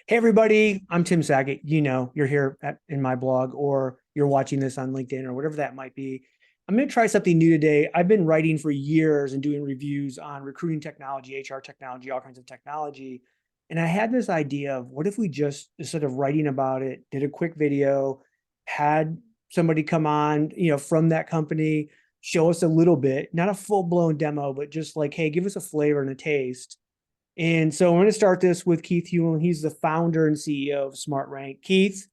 Hey, everybody, I'm Tim Sackett. You're here in my blog or you're watching this on LinkedIn or whatever that might be. I'm going to try something new today. I've been writing for years and doing reviews on recruiting technology, HR technology, all kinds of technology. And I had this idea of what if we just, instead of writing about it, did a quick video, had somebody come on, from that company, show us a little bit, not a full blown demo, but just like, hey, give us a flavor and a taste. And so I'm going to start this with Keith Hewlin. He's the founder and CEO of SmartRank. Keith,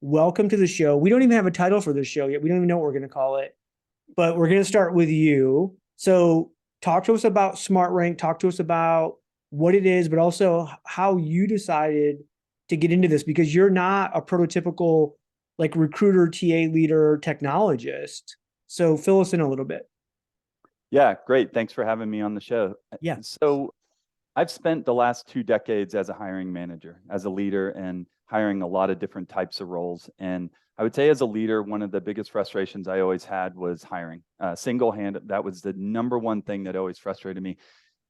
welcome to the show. We don't even have a title for this show yet. We don't even know what we're going to call it, but we're going to start with you. So talk to us about SmartRank. Talk to us about what it is, but also how you decided to get into this, because you're not a prototypical like recruiter, TA leader, technologist. So fill us in a little bit. Yeah, great. Thanks for having me on the show. Yeah. So I've spent the last 2 decades as a hiring manager, as a leader, and hiring a lot of different types of roles. And I would say as a leader, one of the biggest frustrations I always had was hiring. Single-handed, that was the number one thing that always frustrated me.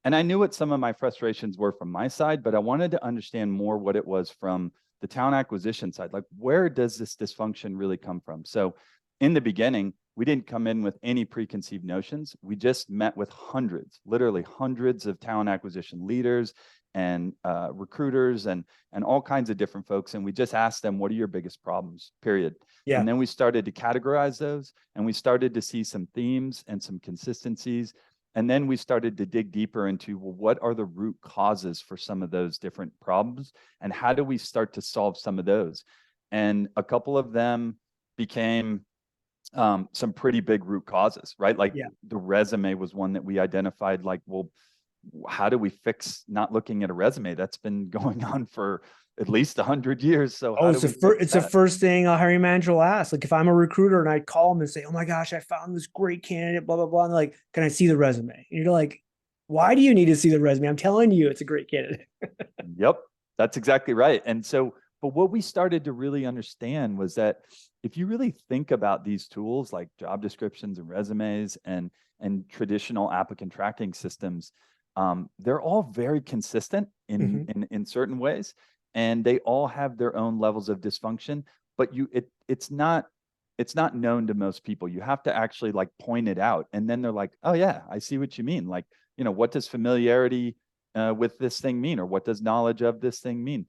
And I knew what some of my frustrations were from my side, but I wanted to understand more what it was from the talent acquisition side. Like, where does this dysfunction really come from? So in the beginning, we didn't come in with any preconceived notions. We just met with hundreds, literally hundreds of talent acquisition leaders and recruiters and all kinds of different folks. And we just asked them, what are your biggest problems, period. Yeah. And then we started to categorize those, and we started to see some themes and some consistencies. And then we started to dig deeper into, well, what are the root causes for some of those different problems? And how do we start to solve some of those? And a couple of them became some pretty big root causes, right? Like the resume was one that we identified, like, well, how do we fix not looking at a resume? That's been going on for at least 100 years. So how do we fix the that? first thing a hiring manager will ask. Like if I'm a recruiter and I call them and say, "Oh my gosh, I found this great candidate," blah blah blah, and they're like, "Can I see the resume?" And you're like, "Why do you need to see the resume? I'm telling you, it's a great candidate." Yep, that's exactly right. And so, but what we started to really understand was that if you really think about these tools like job descriptions and resumes and traditional applicant tracking systems, they're all very consistent in certain ways, and they all have their own levels of dysfunction. But it's not known to most people. You have to actually like point it out, and then they're like, "Oh yeah, I see what you mean." Like, what does familiarity with this thing mean, or what does knowledge of this thing mean?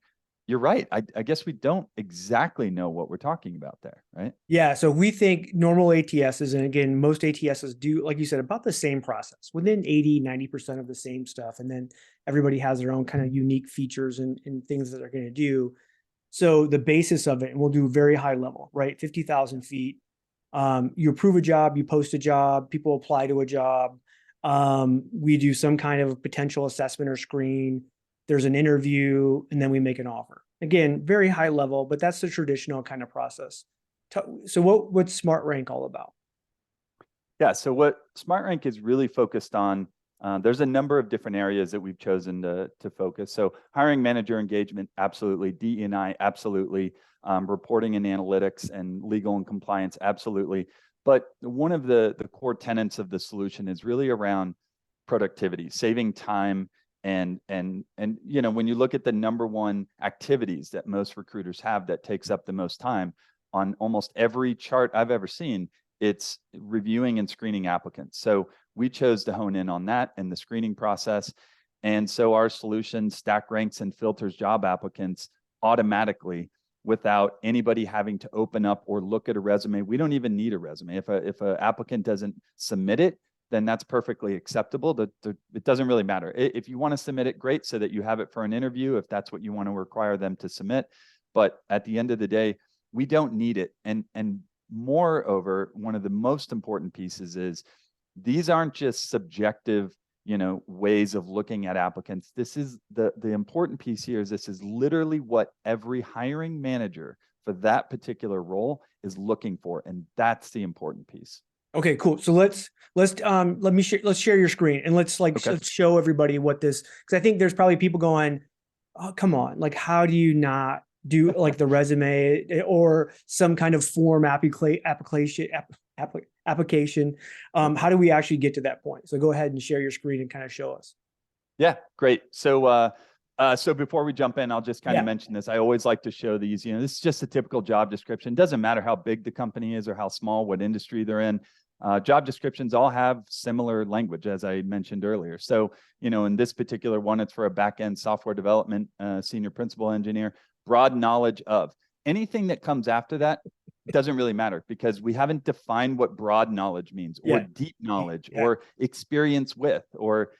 You're right. I guess we don't exactly know what we're talking about there, right? Yeah. So we think normal ATSs, and again, most ATSs do, like you said, about the same process, within 80-90% of the same stuff. And then everybody has their own kind of unique features and things that they're going to do. So the basis of it, and we'll do very high level, right? 50,000 feet. You approve a job, you post a job, people apply to a job. We do some kind of potential assessment or screen. There's an interview, and then we make an offer. Again, very high level, but that's the traditional kind of process. So what's SmartRank all about? Yeah, so what SmartRank is really focused on, there's a number of different areas that we've chosen to focus. So hiring manager engagement, absolutely. DE&I, absolutely. Reporting and analytics and legal and compliance, absolutely. But one of the core tenets of the solution is really around productivity, saving time. And when you look at the number one activities that most recruiters have that takes up the most time, on almost every chart I've ever seen, it's reviewing and screening applicants. So we chose to hone in on that and the screening process. And so our solution stack ranks and filters job applicants automatically without anybody having to open up or look at a resume. We don't even need a resume. If an applicant doesn't submit it, then that's perfectly acceptable. It doesn't really matter. If you want to submit it, great, so that you have it for an interview, if that's what you want to require them to submit. But at the end of the day, we don't need it. And moreover, one of the most important pieces is these aren't just subjective, ways of looking at applicants. This is the important piece here is this is literally what every hiring manager for that particular role is looking for. And that's the important piece. Okay, cool. So let's share your screen and let's show everybody what this, because I think there's probably people going, "Oh, come on, like how do you not do like the resume or some kind of form application? How do we actually get to that point?" So go ahead and share your screen and kind of show us. Yeah, great. So So before we jump in, I'll just kind of mention this. I always like to show these, this is just a typical job description. Doesn't matter how big the company is or how small, what industry they're in. Job descriptions all have similar language, as I mentioned earlier. So, in this particular one, it's for a back-end software development senior principal engineer, broad knowledge of. Anything that comes after that doesn't really matter because we haven't defined what broad knowledge means or deep knowledge or experience with, or,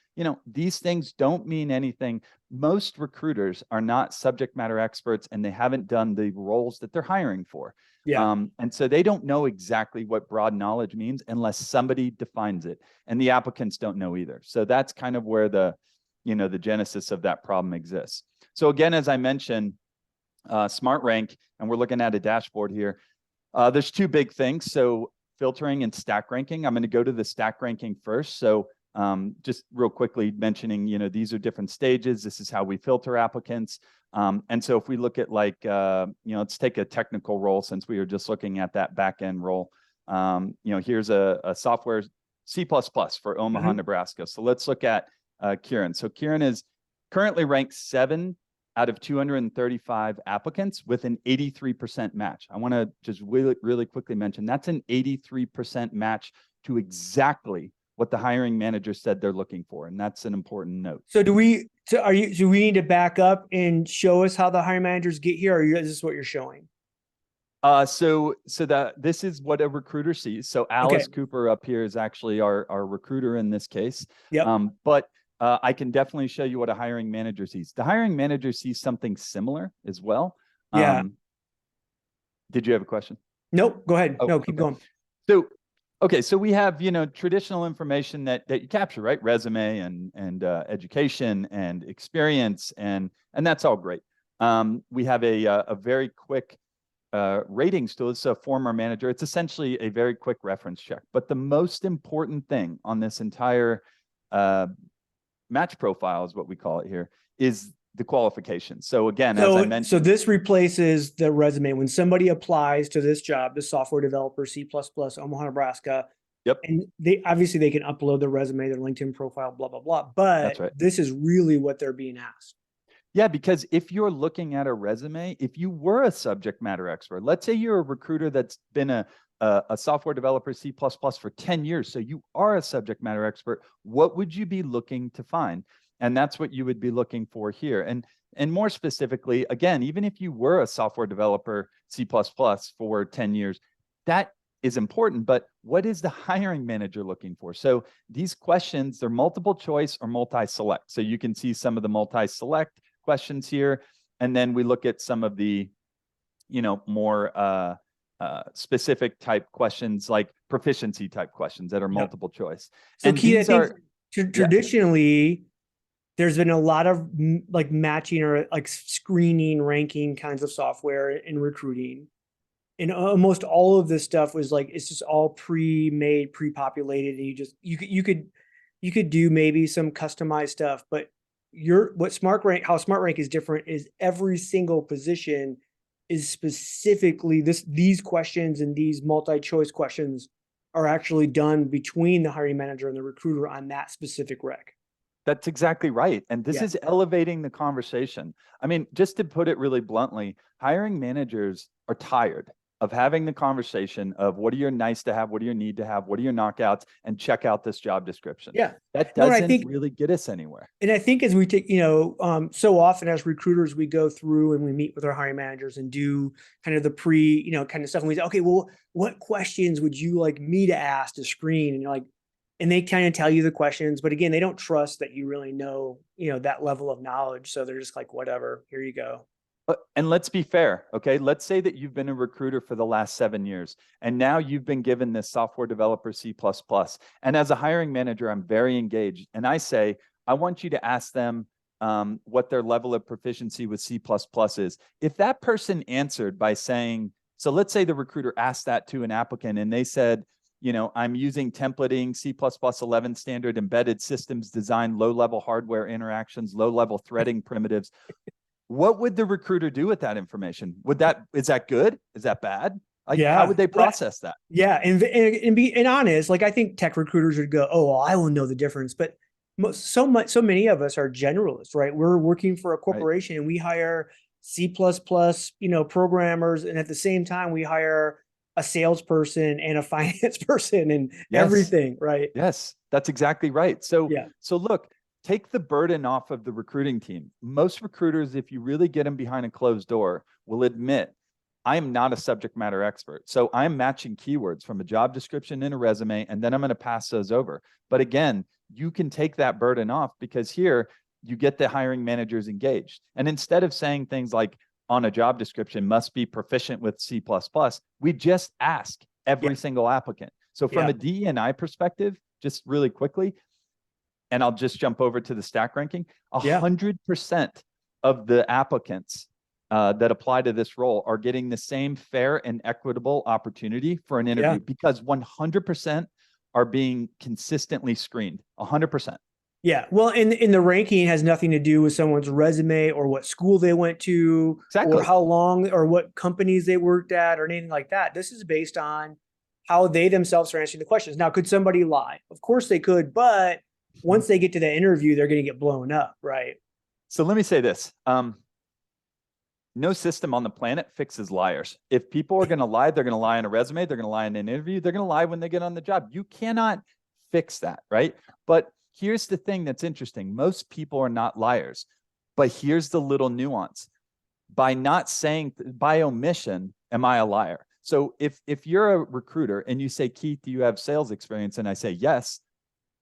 these things don't mean anything. Most recruiters are not subject matter experts and they haven't done the roles that they're hiring for. And so they don't know exactly what broad knowledge means unless somebody defines it, and the applicants don't know either. So that's kind of where the genesis of that problem exists. So again, as I mentioned, SmartRank, and we're looking at a dashboard here. There's two big things. So filtering and stack ranking. I'm going to go to the stack ranking first. So just real quickly mentioning, these are different stages. This is how we filter applicants. And so if we look at let's take a technical role since we were just looking at that back end role. Here's a software C++ for Omaha, Nebraska. So let's look at Kieran. So Kieran is currently ranked 7 out of 235 applicants with an 83% match. I want to just really, really quickly mention that's an 83% match to exactly what the hiring manager said they're looking for. And that's an important note. So do we need to back up and show us how the hiring managers get here, or is this what you're showing? So this is what a recruiter sees. So Alice Cooper up here is actually our recruiter in this case. But I can definitely show you what a hiring manager sees. The hiring manager sees something similar as well. Did you have a question? Nope. Go ahead. No, keep going. So we have, traditional information that you capture, right? Resume and education and experience, and that's all great. We have a very quick ratings tool. It's a former manager. It's essentially a very quick reference check. But the most important thing on this entire match profile is what we call it here, is the qualifications. So again, as I mentioned. So this replaces the resume. When somebody applies to this job, the software developer, C++, Omaha, Nebraska. And they can upload their resume, their LinkedIn profile, blah, blah, blah. But this is really what they're being asked. Yeah, because if you're looking at a resume, if you were a subject matter expert, let's say you're a recruiter that's been a software developer C++ for 10 years. So you are a subject matter expert. What would you be looking to find? And that's what you would be looking for here. And more specifically, again, even if you were a software developer C++ for 10 years, that is important. But what is the hiring manager looking for? So these questions, they're multiple choice or multi-select. So you can see some of the multi-select questions here. And then we look at some of the, more specific type questions, like proficiency type questions that are multiple choice. So and Keith, I think traditionally, there's been a lot of like matching or like screening, ranking kinds of software in recruiting. And almost all of this stuff was like, it's just all pre-made, pre-populated. And you could do maybe some customized stuff, but how SmartRank is different is every single position is specifically these questions, and these multi-choice questions are actually done between the hiring manager and the recruiter on that specific rec. That's exactly right. And this is elevating the conversation. I mean, just to put it really bluntly, hiring managers are tired of having the conversation of what are your nice to have, what do you need to have, what are your knockouts, and check out this job description. That doesn't really get us anywhere. And I think as we take, so often as recruiters, we go through and we meet with our hiring managers and do kind of the kind of stuff. And we say, okay, well, what questions would you like me to ask to screen? And you're like, and they kind of tell you the questions, but again, they don't trust that you really know, that level of knowledge. So they're just like, whatever, here you go. And let's be fair, okay? Let's say that you've been a recruiter for the last 7 years, and now you've been given this software developer C++. And as a hiring manager, I'm very engaged. And I say, I want you to ask them what their level of proficiency with C++ is. If that person answered by saying, so let's say the recruiter asked that to an applicant and they said, I'm using templating, C++ 11 standard embedded systems design, low-level hardware interactions, low-level threading primitives. What would the recruiter do with that information? Is that good? Is that bad? How would they process that? Yeah. And being honest, like I think tech recruiters would go, oh, well, I will know the difference. But So many of us are generalists, right? We're working for a Right. corporation and we hire C++, programmers. And at the same time, we hire a salesperson and a finance person and Yes. everything, right? Yes, that's exactly right. So, Yeah. so look, take the burden off of the recruiting team. Most recruiters, if you really get them behind a closed door, will admit, I am not a subject matter expert. So I'm matching keywords from a job description and a resume, and then I'm going to pass those over. But again, you can take that burden off because here you get the hiring managers engaged. And instead of saying things like on a job description must be proficient with C++, we just ask Yeah. every single applicant. So from Yeah. a DE&I perspective, just really quickly, and I'll just jump over to the stack ranking, Yeah. 100% of the applicants that apply to this role are getting the same fair and equitable opportunity for an Yeah. interview because 100% are being consistently screened. 100%. Yeah. Well, in the ranking has nothing to do with someone's resume or what school they went to or Exactly. how long or what companies they worked at or anything like that. This is based on how they themselves are answering the questions. Now, could somebody lie? Of course they could, but once they get to the interview, they're going to get blown up, right? So let me say this. No system on the planet fixes liars. If people are going to lie, they're going to lie in a resume, they're going to lie in an interview, they're going to lie when they get on the job. You cannot fix that, right? But here's the thing that's interesting. Most people are not liars. But here's the little nuance. By not saying, by omission, am I a liar? So if you're a recruiter and you say, Keith, do you have sales experience? And I say, yes.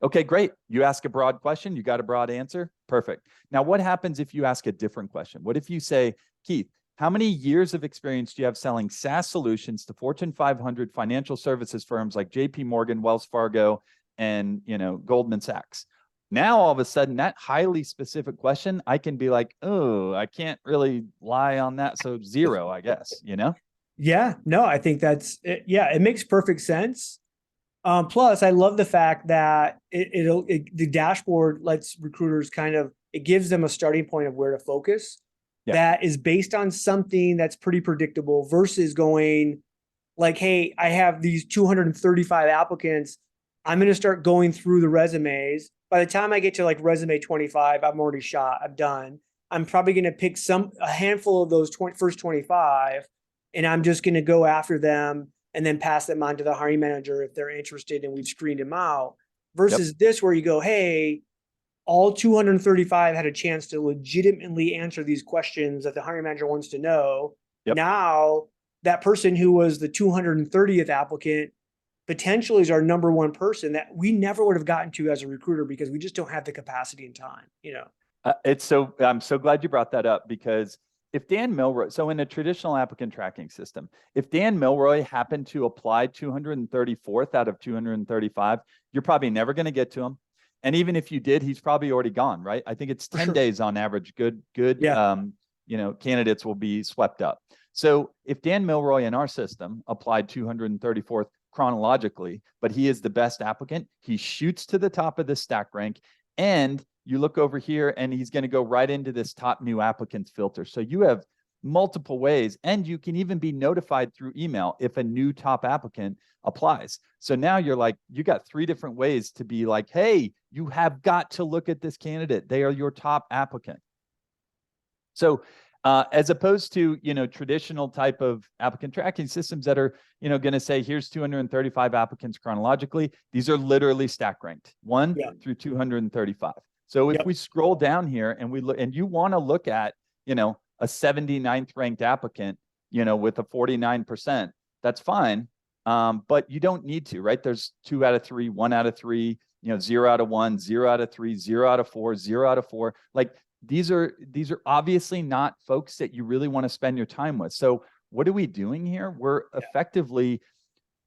Okay, great. You ask a broad question, you got a broad answer. Perfect. Now, what happens if you ask a different question? What if you say, Keith, how many years of experience do you have selling SaaS solutions to Fortune 500 financial services firms like JP Morgan, Wells Fargo, and Goldman Sachs? Now, all of a sudden, that highly specific question, I can be like, oh, I can't really lie on that. So 0, I guess, Yeah. No, I think that's it. Yeah, it makes perfect sense. Plus, I love the fact that the dashboard lets recruiters it gives them a starting point of where to focus Yeah. that is based on something that's pretty predictable versus going like, hey, I have these 235 applicants. I'm going to start going through the resumes. By the time I get to like resume 25, I'm already shot. I'm done. I'm probably going to pick a handful of those first 25, and I'm just going to go after them and then pass them on to the hiring manager if they're interested and we've screened them out. Yep. Versus this, where you go, hey, all 235 had a chance to legitimately answer these questions that the hiring manager wants to know. Yep. Now, that person who was the 230th applicant potentially is our number one person that we never would have gotten to as a recruiter because we just don't have the capacity and time. I'm so glad you brought that up because if Dan Milroy, so in a traditional applicant tracking system, if Dan Milroy happened to apply 234th out of 235, you're probably never going to get to him. And even if you did, he's probably already gone, right? I think it's 10 days on average. Good, Yeah. candidates will be swept up. So if Dan Milroy in our system applied 234th chronologically, but he is the best applicant, he shoots to the top of the stack rank, and you look over here and he's going to go right into this top new applicants filter. So you have multiple ways, and you can even be notified through email if a new top applicant applies. So now you're like, you got 3 different ways to be like, hey, you have got to look at this candidate. They are your top applicant. So as opposed to, traditional type of applicant tracking systems that are, going to say, here's 235 applicants chronologically. These are literally stack ranked 1 through 235. So if we scroll down here and we look, and you want to look at, a 79th ranked applicant, with a 49%, that's fine. But you don't need to, right? There's 2 out of 3, 1 out of 3, 0 out of 1, 0 out of 3, 0 out of 4, 0 out of 4. Like these are obviously not folks that you really want to spend your time with. So what are we doing here? We're effectively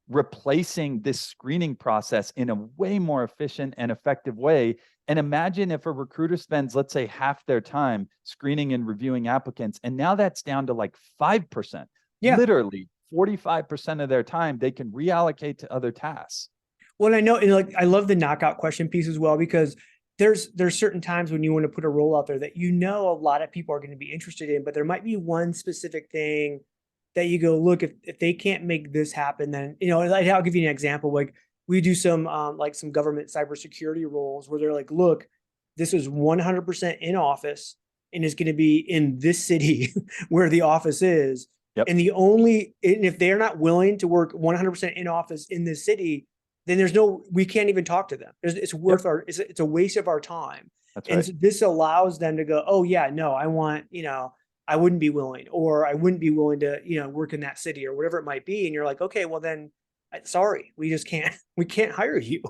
replacing this screening process in a way more efficient and effective way. And imagine if a recruiter spends, let's say, half their time screening and reviewing applicants, and now that's down to like 5%. Literally 45% of their time they can reallocate to other tasks. Well, I know, and like I love the knockout question piece as well, because there's certain times when you want to put a role out there that a lot of people are going to be interested in, but there might be one specific thing that you go, look, if they can't make this happen, then I'll give you an example. Like we do some some government cybersecurity roles where they're like, look, this is 100% in office and is going to be in this city where the office is. Yep. And if they're not willing to work 100% in office in this city, then we can't even talk to them. It's a waste of our time. That's And right. so this allows them to go, oh yeah, no, I wouldn't be willing, or I wouldn't be willing to, work in that city or whatever it might be. And you're like, okay, well then, sorry, we just can't, we can't hire you,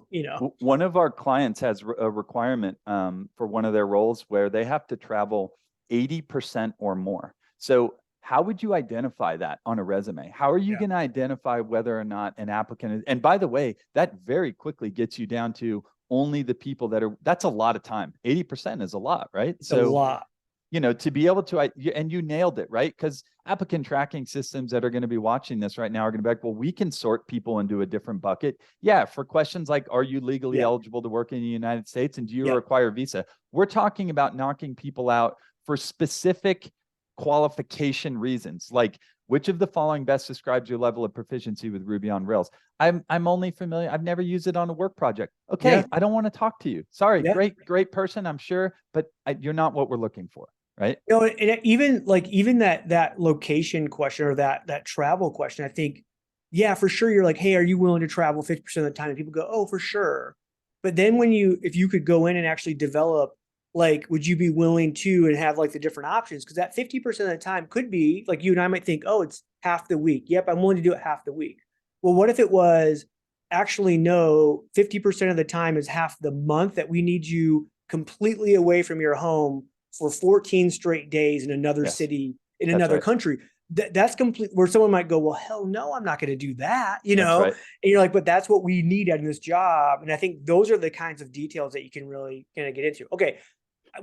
One of our clients has a requirement for one of their roles where they have to travel 80% or more. So how would you identify that on a resume? How are you going to identify whether or not an applicant is, and by the way, that very quickly gets you down to only the people that's a lot of time. 80% is a lot, right? It's a lot. To be able to, and you nailed it, right? Because applicant tracking systems that are going to be watching this right now are going to be like, well, we can sort people into a different bucket. Yeah, for questions like, are you legally eligible to work in the United States and do you require a visa? We're talking about knocking people out for specific qualification reasons, like which of the following best describes your level of proficiency with Ruby on Rails? I'm only familiar. I've never used it on a work project. Okay, I don't want to talk to you. Sorry, great person, I'm sure, but you're not what we're looking for. Right. And even that location question or that travel question, I think, yeah, for sure. You're like, hey, are you willing to travel 50% of the time? And people go, oh, for sure. But then if you could go in and actually develop, like, would you be willing to, and have like the different options? Because that 50% of the time could be like, you and I might think, oh, it's half the week. Yep, I'm willing to do it half the week. Well, what if it was actually no, 50% of the time is half the month that we need you completely away from your home for 14 straight days in another city, in another country. That's complete, where someone might go, well, hell no, I'm not going to do that, And you're like, but that's what we need out of this job. And I think those are the kinds of details that you can really kind of get into. Okay,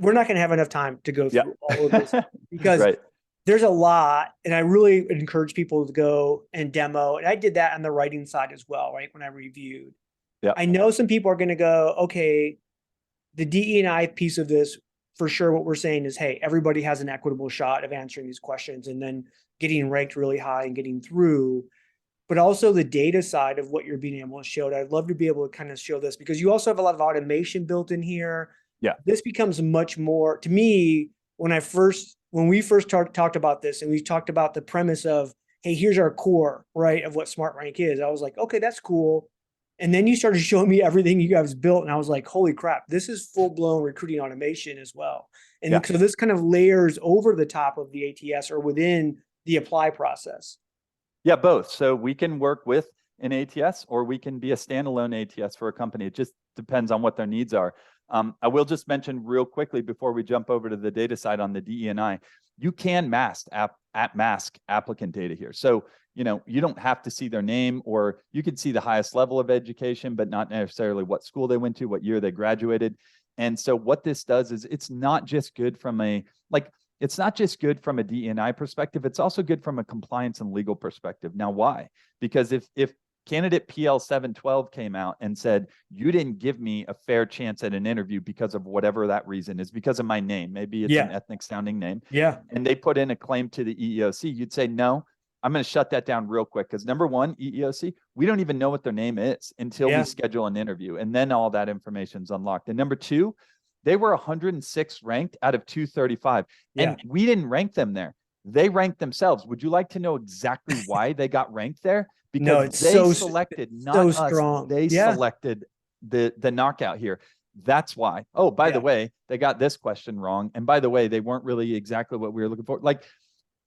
we're not going to have enough time to go through all of this because there's a lot. And I really encourage people to go and demo. And I did that on the writing side as well, right? When I reviewed. I know some people are going to go, okay, the DE&I piece of this, for sure, what we're saying is, hey, everybody has an equitable shot of answering these questions and then getting ranked really high and getting through. But also the data side of what you're being able to show. I'd love to be able to kind of show this because you also have a lot of automation built in here. Yeah. This becomes much more, to me, when we first talked about this and we talked about the premise of, hey, here's our core, right, of what SmartRank is. I was like, okay, that's cool. And then you started showing me everything you guys built. And I was like, holy crap, this is full blown recruiting automation as well. And so this kind of layers over the top of the ATS or within the apply process. Yeah, both. So we can work with an ATS or we can be a standalone ATS for a company. It just depends on what their needs are. I will just mention real quickly before we jump over to the data side on the DE&I, you can mask applicant data here. So, you don't have to see their name, or you could see the highest level of education, but not necessarily what school they went to, what year they graduated. And so what this does is it's not just good from a DE&I perspective, it's also good from a compliance and legal perspective. Now, why? Because if candidate PL 712 came out and said, you didn't give me a fair chance at an interview because of whatever that reason is, because of my name, maybe it's an ethnic sounding name. Yeah. And they put in a claim to the EEOC, you'd say, no, I'm going to shut that down real quick. Because number one, EEOC, we don't even know what their name is until we schedule an interview. And then all that information is unlocked. And number two, they were 106 ranked out of 235. And we didn't rank them there. They ranked themselves. Would you like to know exactly why they got ranked there? Because selected, not us. Strong. They selected the knockout here. That's why. Oh, by the way, they got this question wrong. And by the way, they weren't really exactly what we were looking for. Like,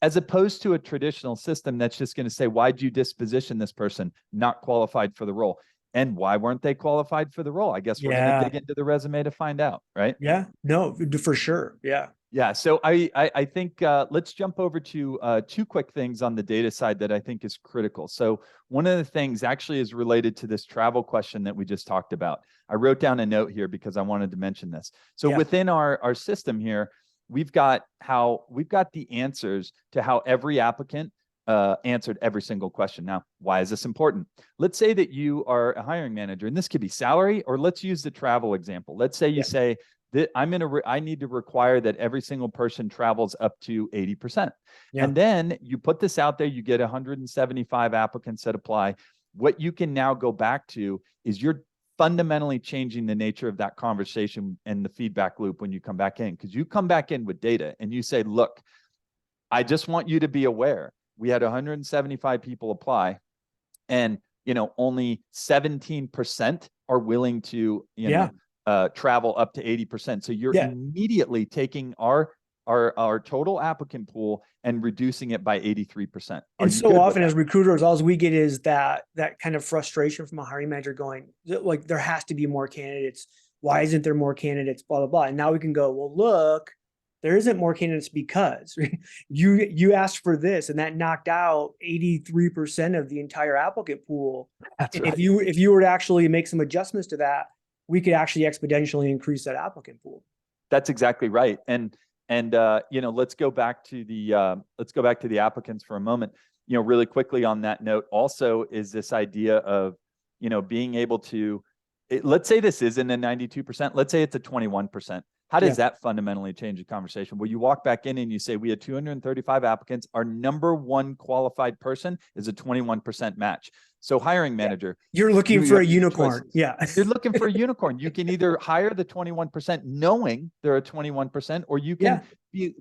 as opposed to a traditional system that's just going to say, why'd you disposition this person? Not qualified for the role. And why weren't they qualified for the role? I guess we're going to dig into the resume to find out, right? Yeah, no, for sure. Yeah. Yeah. So I think let's jump over to two quick things on the data side that I think is critical. So one of the things actually is related to this travel question that we just talked about. I wrote down a note here because I wanted to mention this. So within our system here, we've got the answers to how every applicant answered every single question. Now, why is this important? Let's say that you are a hiring manager, and this could be salary, or let's use the travel example. Let's say you say that I need to require that every single person travels up to 80%. And then you put this out there, you get 175 applicants that apply. What you can now go back to is your fundamentally changing the nature of that conversation and the feedback loop when you come back in. Because you come back in with data and you say, look, I just want you to be aware. We had 175 people apply, and only 17% are willing to travel up to 80%. So you're immediately taking our total applicant pool and reducing it by 83%. And so often as recruiters, all we get is that kind of frustration from a hiring manager going, like, there has to be more candidates. Why isn't there more candidates? Blah, blah, blah. And now we can go, well, look, there isn't more candidates because you asked for this, and that knocked out 83% of the entire applicant pool. That's right. If you were to actually make some adjustments to that, we could actually exponentially increase that applicant pool. That's exactly right. And let's go back to the applicants for a moment. Really quickly on that note, also is this idea of being able to, let's say this isn't a 92%, let's say it's a 21%. How does that fundamentally change the conversation? Well, you walk back in and you say, we had 235 applicants. Our number one qualified person is a 21% match. So hiring manager, you're looking for a unicorn. You're looking for a unicorn. You can either hire the 21% knowing they're a 21%, or you can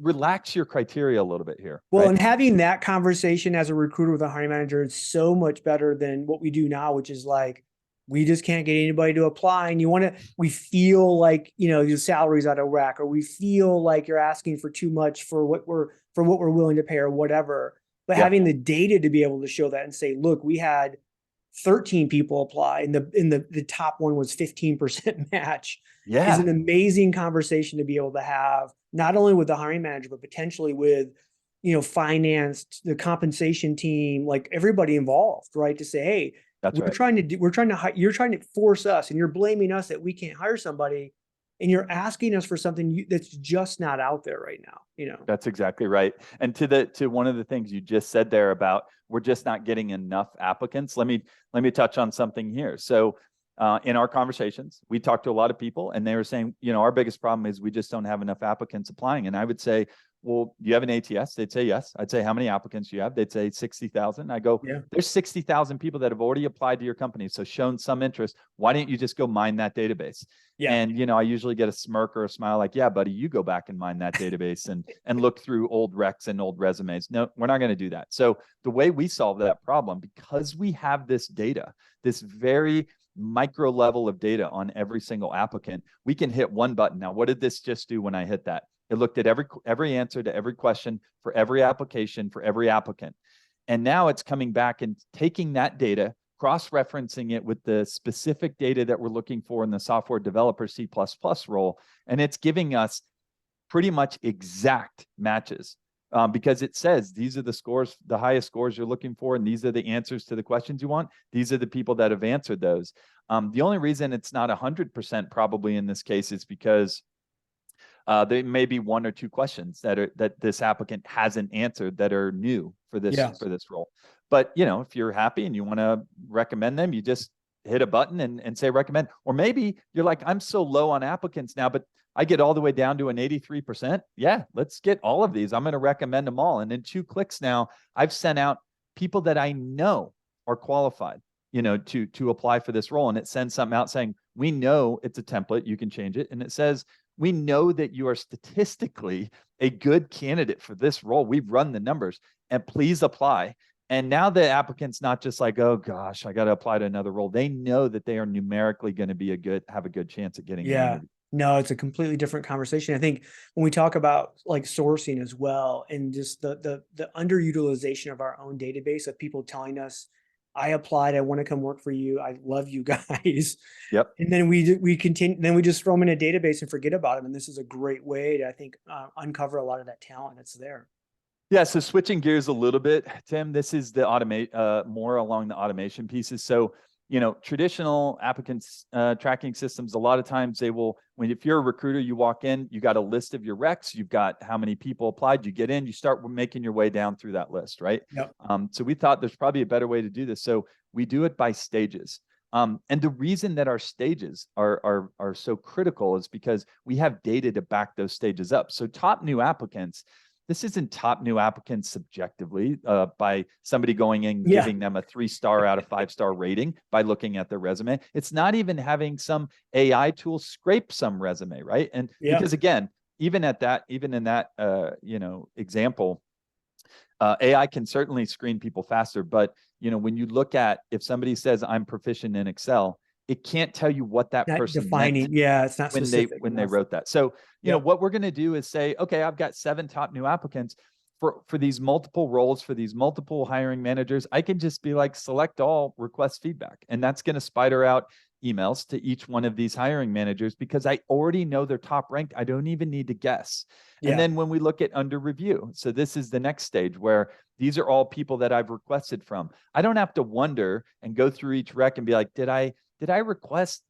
relax your criteria a little bit here. Well, and having that conversation as a recruiter with a hiring manager is so much better than what we do now, which is like, we just can't get anybody to apply. And we feel like, your salary's out of whack, or we feel like you're asking for too much for what we're willing to pay or whatever. But having the data to be able to show that and say, look, we had 13 people apply and the top one was 15% match is an amazing conversation to be able to have, not only with the hiring manager, but potentially with, finance, the compensation team, like everybody involved, right? To say, hey, you're trying to force us, and you're blaming us that we can't hire somebody, and you're asking us for something that's just not out there right now. That's exactly right. And to one of the things you just said there about we're just not getting enough applicants. Let me touch on something here. So in our conversations, we talked to a lot of people, and they were saying, our biggest problem is we just don't have enough applicants applying. And I would say, well, do you have an ATS? They'd say yes. I'd say, how many applicants do you have? They'd say 60,000. I go, there's 60,000 people that have already applied to your company, so shown some interest. Why don't you just go mine that database? And I usually get a smirk or a smile like, yeah, buddy, you go back and mine that database and look through old recs and old resumes. No, we're not going to do that. So the way we solve that problem, because we have this data, this very micro level of data on every single applicant, we can hit one button. Now, what did this just do when I hit that? It looked at every answer to every question for every application for every applicant. And now it's coming back and taking that data, cross-referencing it with the specific data that we're looking for in the software developer C++ role. And it's giving us pretty much exact matches because it says, these are the scores, the highest scores you're looking for, and these are the answers to the questions you want. These are the people that have answered those. The only reason it's not 100% probably in this case is because there may be one or two questions that this applicant hasn't answered that are new for this role. But if you're happy and you want to recommend them, you just hit a button and say recommend. Or maybe you're like, I'm so low on applicants now, but I get all the way down to an 83%. Yeah, let's get all of these. I'm going to recommend them all. And in 2 clicks now, I've sent out people that I know are qualified, to apply for this role. And it sends something out saying, we know it's a template, you can change it. And it says, we know that you are statistically a good candidate for this role. We've run the numbers, and please apply. And now the applicant's not just like, oh gosh, I got to apply to another role. They know that they are numerically going to be have a good chance at getting an interview. No, it's a completely different conversation. I think when we talk about like sourcing as well, and just the underutilization of our own database of people telling us, I applied, I want to come work for you, I love you guys. Yep. And then we continue, then we just throw them in a database and forget about them. And this is a great way to, I think, uncover a lot of that talent that's there. Yeah. So switching gears a little bit, Tim, this is the more along the automation pieces. So, traditional applicants tracking systems, a lot of times they will, if you're a recruiter, you walk in, you got a list of your recs, you've got how many people applied, you get in, you start making your way down through that list, right? Yep. So we thought there's probably a better way to do this. So we do it by stages. And the reason that our stages are so critical is because we have data to back those stages up. So top new applicants, this isn't top new applicants subjectively by somebody going in Yeah. giving them a 3-star out of 5-star rating by looking at their resume. It's not even having some AI tool scrape some resume, right? And because again, even in that example, AI can certainly screen people faster, but when you look at, if somebody says I'm proficient in Excel, it can't tell you what that Not person defining. meant Yeah, it's not when specific they enough. wrote that. So what we're going to do is say, okay, I've got 7 top new applicants for these multiple roles, for these multiple hiring managers. I can just be like, select all, request feedback, and that's going to spider out emails to each one of these hiring managers because I already know they're top ranked. I don't even need to guess. And then when we look at under review, so this is the next stage where these are all people that I've requested from. I don't have to wonder and go through each rec and be like, did I request,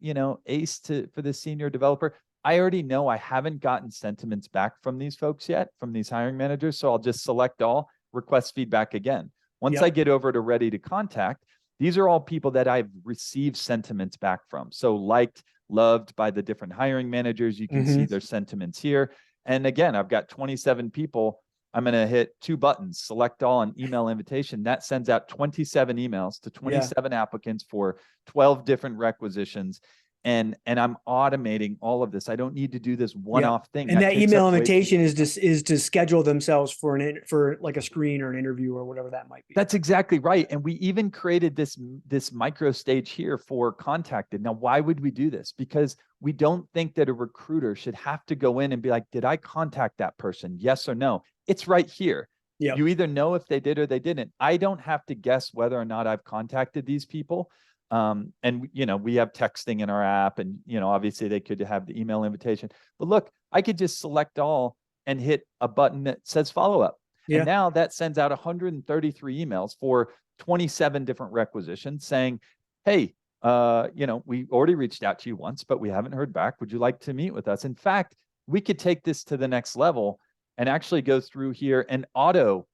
ACE for the senior developer? I already know I haven't gotten sentiments back from these folks yet, from these hiring managers. So I'll just select all, request feedback again. Once I get over to ready to contact, these are all people that I've received sentiments back from. So liked, loved by the different hiring managers. You can see their sentiments here. And again, I've got 27 people. I'm going to hit 2 buttons, select all and email invitation. That sends out 27 emails to 27 applicants for 12 different requisitions. And I'm automating all of this. I don't need to do this one-off thing. And that email invitation is to schedule themselves for like a screen or an interview or whatever that might be. That's exactly right. And we even created this micro stage here for contacted. Now, why would we do this? Because we don't think that a recruiter should have to go in and be like, did I contact that person? Yes or no? It's right here. You either know if they did or they didn't. I don't have to guess whether or not I've contacted these people. And we have texting in our app, and obviously they could have the email invitation, but look, I could just select all and hit a button that says follow up. And now that sends out 133 emails for 27 different requisitions saying, hey, we already reached out to you once, but we haven't heard back. Would you like to meet with us? In fact, we could take this to the next level and actually go through here and auto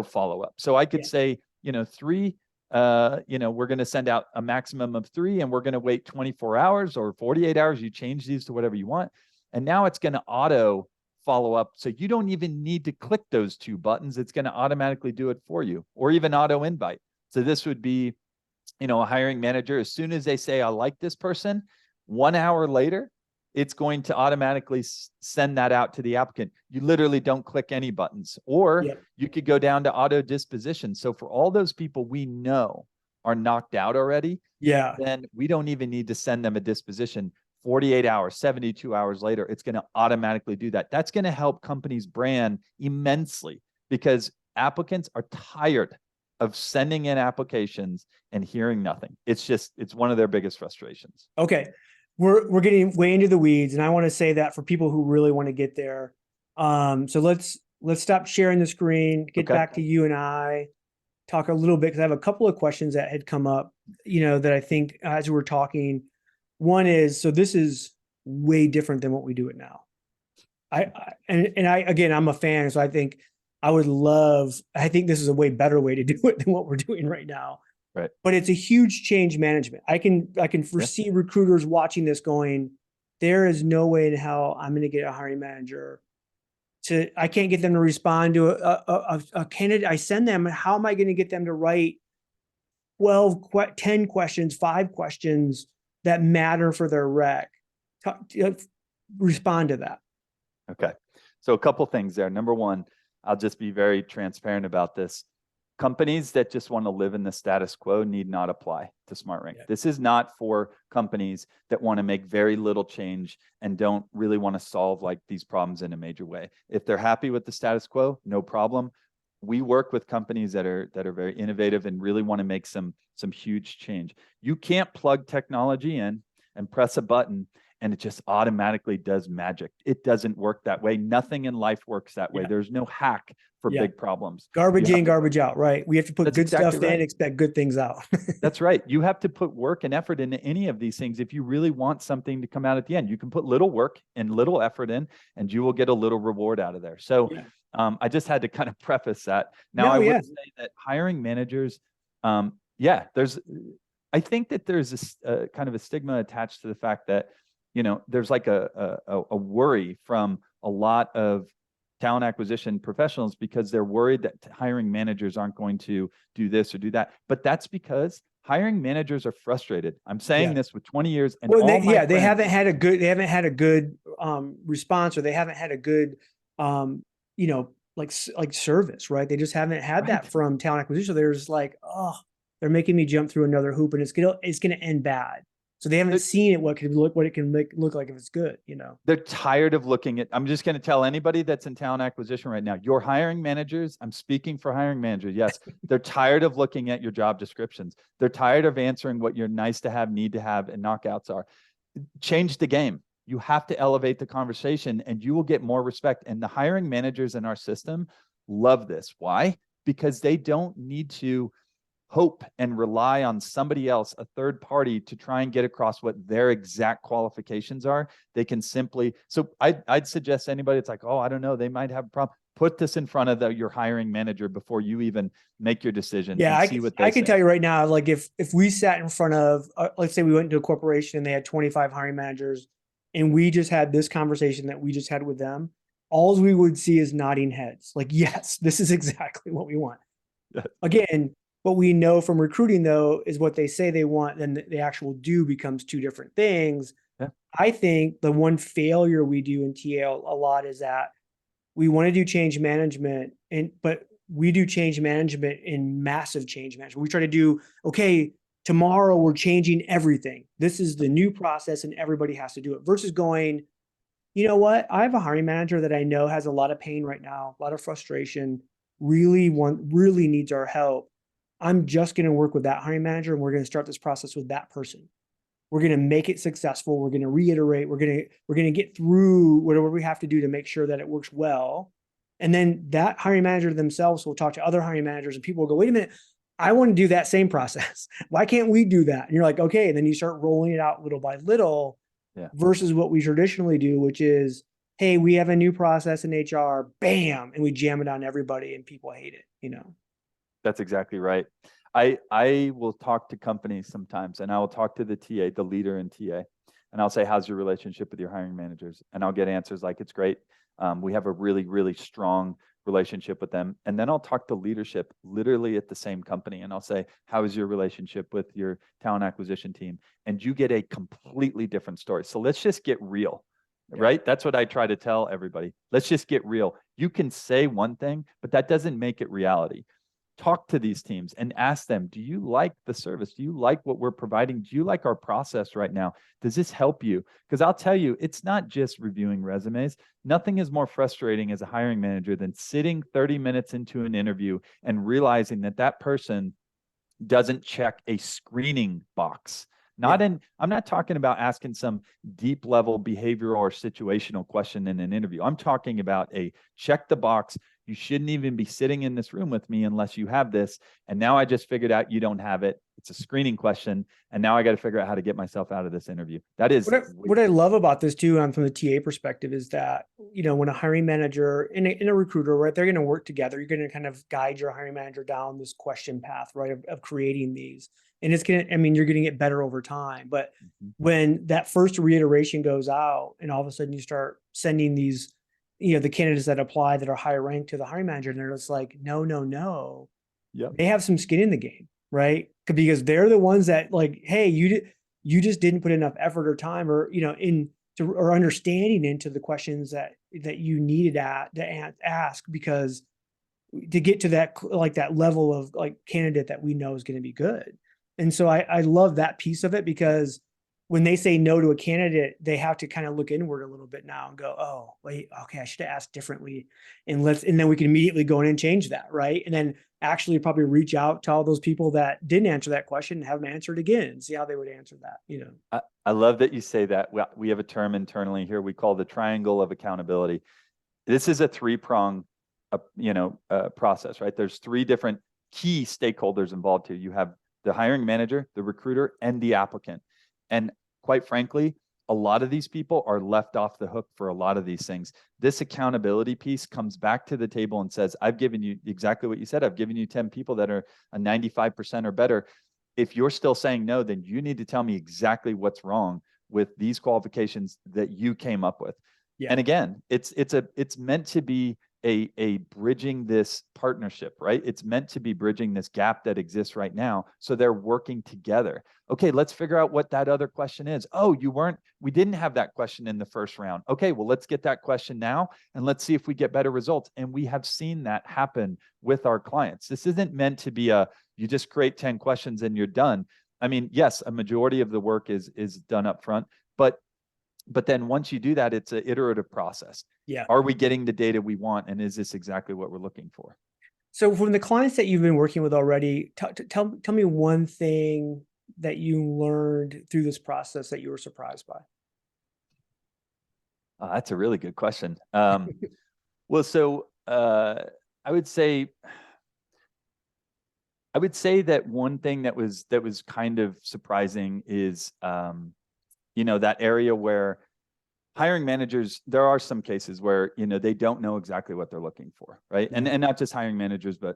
follow up. So I could say, 3, we're going to send out a maximum of 3 and we're going to wait 24 hours or 48 hours. You change these to whatever you want. And now it's going to auto follow up. So you don't even need to click those 2 buttons. It's going to automatically do it for you, or even auto invite. So this would be, a hiring manager, as soon as they say, I like this person, 1 hour later, it's going to automatically send that out to the applicant. You literally don't click any buttons, or you could go down to auto disposition. So for all those people we know are knocked out already, then we don't even need to send them a disposition. 48 hours, 72 hours later, it's going to automatically do that. That's going to help companies' brand immensely because applicants are tired of sending in applications and hearing nothing. It's one of their biggest frustrations. Okay. We're getting way into the weeds, and I want to say that for people who really want to get there. So let's stop sharing the screen, get back to you and I, talk a little bit, because I have a couple of questions that had come up, that I think as we were talking. One is, so this is way different than what we do it now. Again, I'm a fan, so I think this is a way better way to do it than what we're doing right now. Right. But it's a huge change management. I can foresee recruiters watching this going, there is no way in hell I'm going to get a hiring manager I can't get them to respond to a candidate I send them. How am I going to get them to write 10 questions, 5 questions that matter for their rec? Respond to that. Okay. So a couple things there. Number one, I'll just be very transparent about this. Companies that just want to live in the status quo need not apply to SmartRank. This is not for companies that want to make very little change and don't really want to solve like these problems in a major way. If they're happy with the status quo, no problem. We work with companies that are very innovative and really want to make some huge change. You can't plug technology in and press a button and it just automatically does magic. It doesn't work that way. Nothing in life works that way. There's no hack for big problems. Garbage in, garbage out, right? We have to put good stuff in, expect good things out. That's right. You have to put work and effort into any of these things if you really want something to come out at the end. You can put little work and little effort in, and you will get a little reward out of there. So I just had to kind of preface that. Now, I would say that hiring managers, I think that there's this kind of a stigma attached to the fact that, there's like a worry from a lot of talent acquisition professionals because they're worried that hiring managers aren't going to do this or do that. But that's because hiring managers are frustrated. I'm saying this with 20 years and well, all my friends. they haven't had a good response, or they haven't had a good you know, like service, right? They just haven't had that from talent acquisition. They're just like, oh, they're making me jump through another hoop, and it's gonna end bad. So they haven't seen it, what it can look like if it's good, you know. They're tired of looking at, I'm just going to tell anybody that's in talent acquisition right now, your hiring managers, I'm speaking for hiring managers. Yes. They're tired of looking at your job descriptions. They're tired of answering what your nice to have, need to have, and knockouts are. Change the game. You have to elevate the conversation and you will get more respect. And the hiring managers in our system love this. Why? Because they don't need to hope and rely on somebody else, a third party, to try and get across what their exact qualifications are. They can simply, so I'd suggest anybody that's like, oh, I don't know, they might have a problem. Put this in front of your hiring manager before you even make your decision. Yeah, and see what I they can say. tell you right now, like if we sat in front of, let's say we went into a corporation and they had 25 hiring managers, and we just had this conversation that we just had with them, all we would see is nodding heads. Like, yes, this is exactly what we want. Yes. Again, what we know from recruiting, though, is what they say they want, then the actual do becomes two different things. Yeah. I think the one failure we do in TA a lot is that we want to do change management, but we do change management in massive change management. We try to do, okay, tomorrow we're changing everything. This is the new process and everybody has to do it, versus going, you know what? I have a hiring manager that I know has a lot of pain right now, a lot of frustration, really needs our help. I'm just going to work with that hiring manager, and we're going to start this process with that person. We're going to make it successful. We're going to reiterate. We're going to get through whatever we have to do to make sure that it works well. And then that hiring manager themselves will talk to other hiring managers, and people will go, wait a minute, I want to do that same process. Why can't we do that? And you're like, okay. And then you start rolling it out little by little, versus what we traditionally do, which is, hey, we have a new process in HR, bam, and we jam it on everybody and people hate it, you know? That's exactly right. I will talk to companies sometimes, and I will talk to the TA, the leader in TA, and I'll say, how's your relationship with your hiring managers? And I'll get answers like, it's great. We have a really, really strong relationship with them. And then I'll talk to leadership literally at the same company, and I'll say, how is your relationship with your talent acquisition team? And you get a completely different story. So let's just get real. Right? That's what I try to tell everybody. Let's just get real. You can say one thing, but that doesn't make it reality. Talk to these teams and ask them, do you like the service? Do you like what we're providing? Do you like our process right now? Does this help you? Because I'll tell you, it's not just reviewing resumes. Nothing is more frustrating as a hiring manager than sitting 30 minutes into an interview and realizing that that person doesn't check a screening box. I'm not talking about asking some deep level behavioral or situational question in an interview. I'm talking about a check the box. You shouldn't even be sitting in this room with me unless you have this. And now I just figured out you don't have it. It's a screening question. And now I got to figure out how to get myself out of this interview. That is what I love about this too, from the TA perspective, is that, you know, when a hiring manager and a recruiter, right, they're going to work together. You're going to kind of guide your hiring manager down this question path, right, of creating these. And it's going to, I mean, you're going to get better over time. But when that first reiteration goes out and all of a sudden you start sending these, you know, the candidates that apply that are higher ranked to the hiring manager, and they're just like, no. They have some skin in the game, right? Because they're the ones that, like, hey, you just didn't put enough effort or time, or, you know, or understanding into the questions that you needed to ask, because to get to that, like, that level of, like, candidate that we know is going to be good. And so I love that piece of it, because when they say no to a candidate, they have to kind of look inward a little bit now and go, oh, wait, okay, I should have asked differently. And then we can immediately go in and change that, right? And then actually probably reach out to all those people that didn't answer that question and have them answer it again and see how they would answer that, you know? I love that you say that. We have a term internally here we call the triangle of accountability. This is a three-prong, process, right? There's three different key stakeholders involved here. You have the hiring manager, the recruiter, and the applicant. And quite frankly, a lot of these people are left off the hook for a lot of these things. This accountability piece comes back to the table and says, I've given you exactly what you said. I've given you 10 people that are a 95% or better. If you're still saying no, then you need to tell me exactly what's wrong with these qualifications that you came up with. Yeah. And again, it's meant to be a bridging this partnership, right? It's meant to be bridging this gap that exists right now. So they're working together. Okay, let's figure out what that other question is. Oh, we didn't have that question in the first round. Okay, well, let's get that question now and let's see if we get better results. And we have seen that happen with our clients. This isn't meant to be you just create 10 questions and you're done. I mean, yes, a majority of the work is done up front, but then once you do that, it's an iterative process. Yeah. Are we getting the data we want? And is this exactly what we're looking for? So from the clients that you've been working with already, tell me one thing that you learned through this process that you were surprised by. That's a really good question. Well, so I would say that one thing that was kind of surprising is that area where hiring managers, there are some cases where they don't know exactly what they're looking for, right? Yeah. And not just hiring managers, but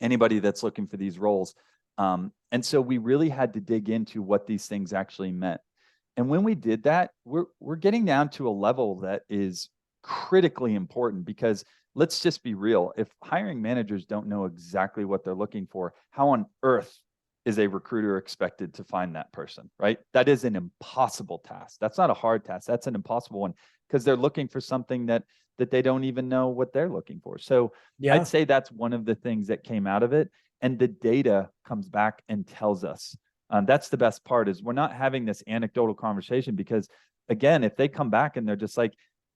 anybody that's looking for these roles. And so we really had to dig into what these things actually meant. And when we did that, we're getting down to a level that is critically important, because let's just be real. If hiring managers don't know exactly what they're looking for, how on earth is a recruiter expected to find that person, right? That is an impossible task. That's not a hard task. That's an impossible one, because they're looking for something that they don't even know what they're looking for. So Yeah. I'd say that's one of the things that came out of it. And the data comes back and tells us. That's the best part, is we're not having this anecdotal conversation, because again, if they come back and they're just like,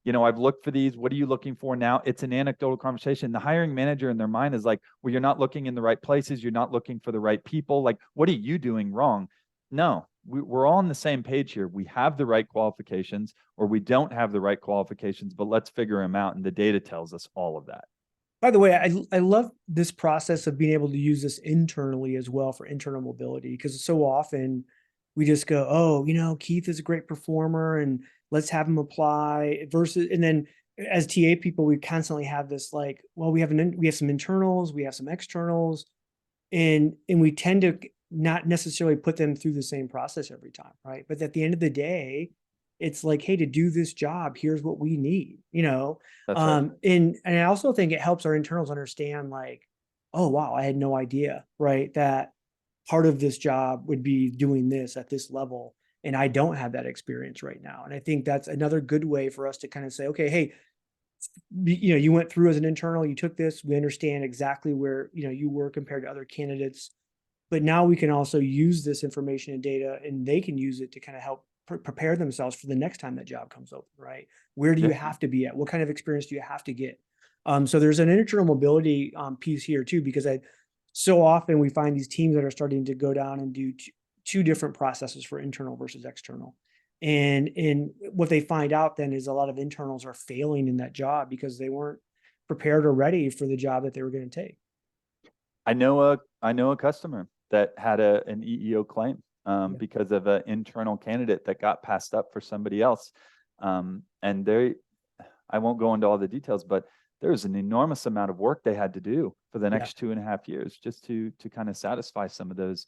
I've looked for these, what are you looking for now? It's an anecdotal conversation. The hiring manager in their mind is like, well, you're not looking in the right places. You're not looking for the right people. Like, what are you doing wrong? No, we're all on the same page here. We have the right qualifications, or we don't have the right qualifications, but let's figure them out. And the data tells us all of that. By the way, I love this process of being able to use this internally as well for internal mobility, because so often we just go, oh, Keith is a great performer and let's have him apply, versus, and then as TA people, we constantly have this like, well, we have some internals, we have some externals, and we tend to not necessarily put them through the same process every time, right? But at the end of the day, it's like, hey, to do this job, here's what we need, That's right. and I also think it helps our internals understand, like, oh wow, I had no idea, right, that part of this job would be doing this at this level, and I don't have that experience right now. And I think that's another good way for us to kind of say, okay, hey, you went through as an internal, you took this, we understand exactly where you were compared to other candidates, but now we can also use this information and data, and they can use it to kind of help prepare themselves for the next time that job comes open, right? Where do you Yeah. have to be at? What kind of experience do you have to get? So there's an internal mobility piece here too, because so often we find these teams that are starting to go down and do two different processes for internal versus external. And what they find out then is a lot of internals are failing in that job because they weren't prepared or ready for the job that they were going to take. I know a customer that had an EEO claim Yeah. because of an internal candidate that got passed up for somebody else. And I won't go into all the details, but there was an enormous amount of work they had to do for the next 2.5 years just to kind of satisfy some of those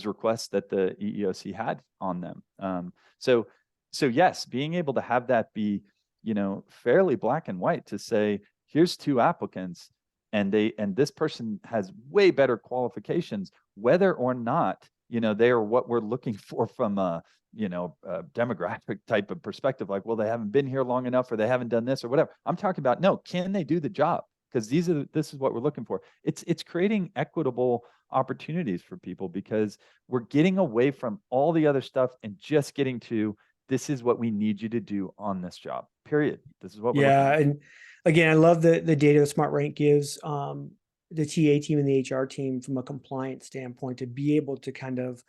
requests that the EEOC had on them. So yes, being able to have that be, fairly black and white, to say, here's 2 applicants, and this person has way better qualifications, whether or not they are what we're looking for from a demographic type of perspective, like, well, they haven't been here long enough, or they haven't done this or whatever. I'm talking about, no, can they do the job? Because this is what we're looking for. It's creating equitable opportunities for people, because we're getting away from all the other stuff and just getting to, this is what we need you to do on this job, period. This is what we're looking Yeah. at. And again, I love the data that SmartRank gives the TA team and the HR team from a compliance standpoint, to be able to kind of,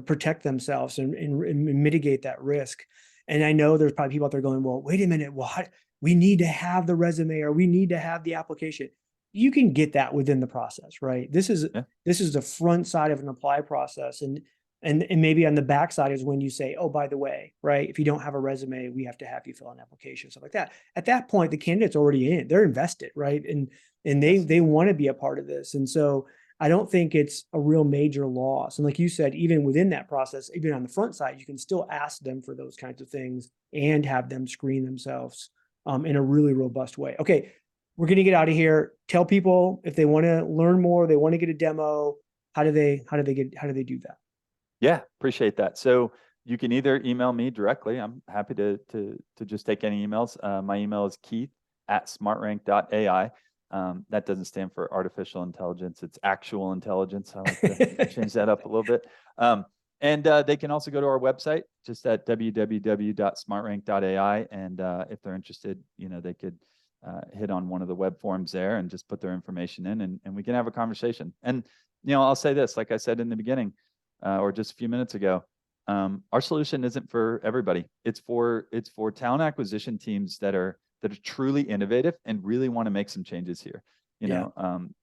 protect themselves and mitigate that risk. And I know there's probably people out there going, well, wait a minute, what? We need to have the resume, or we need to have the application. You can get that within the process, right? This is the front side of an apply process. And maybe on the backside is when you say, oh, by the way, right, if you don't have a resume, we have to have you fill an application, stuff like that. At that point, the candidate's already in it. They're invested, right? And they want to be a part of this. And so I don't think it's a real major loss. And like you said, even within that process, even on the front side, you can still ask them for those kinds of things and have them screen themselves in a really robust way. Okay, we're going to get out of here. Tell people if they want to learn more, they want to get a demo. How do they do that? Yeah, appreciate that. So you can either email me directly. I'm happy to just take any emails. My email is keith@smartrank.ai. That doesn't stand for artificial intelligence. It's actual intelligence. I like to change that up a little bit. And they can also go to our website, just at www.smartrank.ai. And if they're interested, they could hit on one of the web forms there and just put their information in, and we can have a conversation. And, I'll say this, like I said in the beginning, or just a few minutes ago, our solution isn't for everybody. It's for talent acquisition teams that are truly innovative and really want to make some changes here.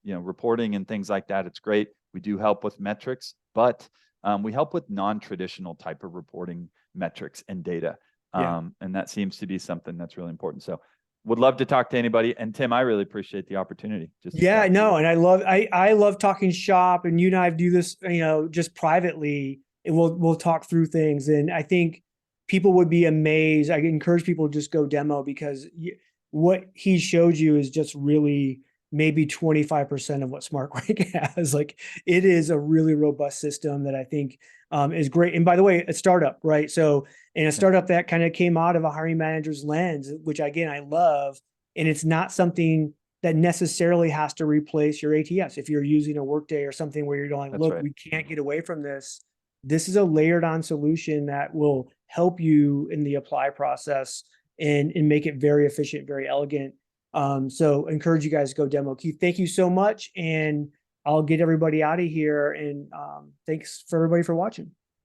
Reporting and things like that, it's great. We do help with metrics, but we help with non-traditional type of reporting metrics and data. And that seems to be something that's really important. So would love to talk to anybody. And Tim, I really appreciate the opportunity. And I love talking shop, and you and I do this, just privately, and we'll talk through things. And I think people would be amazed. I encourage people to just go demo, because what he showed you is just really maybe 25% of what SmartRank has. Like, it is a really robust system that I think is great. And by the way, a startup, right? So, and a startup that kind of came out of a hiring manager's lens, which again, I love. And it's not something that necessarily has to replace your ATS. If you're using a Workday or something where you're going, look, we can't get away from this. This is a layered on solution that will help you in the apply process and make it very efficient, very elegant. So encourage you guys to go demo. Keith, thank you so much. And I'll get everybody out of here. And thanks for everybody for watching.